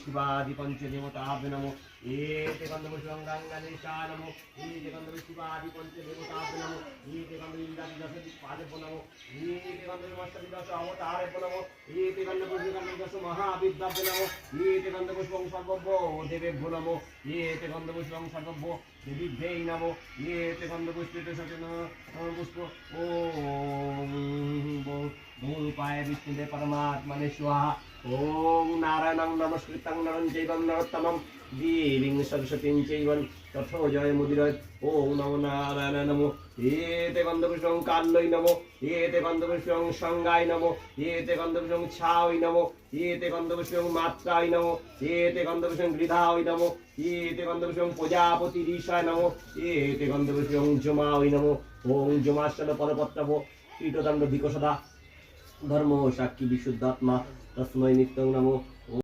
শিবাদি পঞ্চদেবতাভ্যো নমো এতে গন্ধপুষ্পং গঙ্গাদেশা নমো এতে গন্ধপুষ্প শিবাদি পঞ্চদেবতাভ্যো নমো এতে গন্ধ ইন্দ্রাদি দশ দিকপাদেভ্যো নমো এতে গন্ধপুষ্পাদি দশ অবতারেভ্যো নমো এতে গন্ধপুষ্পং দশ মহাবিদ্যাভ্যো নমো এতে গন্ধপুষ্পং সর্বভ্যো দেবেভ্যো নমো এতে গন্ধপুষ্পং সর্বভ্যো দেবীভ্যৈ নমো এতে গন্ধপুষ্পিত সচেন পুষ্প ওম ভূপায় বিষ্ণুদেব পরমাত্মনে স্বাহা ওম নারায়ণং নমস্কৃত্যং নরং চৈবং নরোত্তমং দেবীং সরস্বতীং চৈব তথো জয় মুদিরয় ওম নমো নারায়ণ নমো এতে গন্ধপুষ্পং কাল্যৈ নমো এতে গন্ধপুষ্পং সঙ্গায় নমো এতে গন্ধপুষ্পং ছাওই নমো এতে গন্ধপুষ্পং মাত্রায় নমো এতে গন্ধপুষ্পং গৃধায় নমো এতে গন্ধপুষ্পং প্রজাপতি ঋষায় নমো এতে গন্ধপুষ্পং জমায় নমো ওম জমাসন পরপত্তভ কীটদণ্ড বিকশদা ধর্ম সাক্ষী বিশুদ্ধাত্মা তস্मै নিত্যং নমো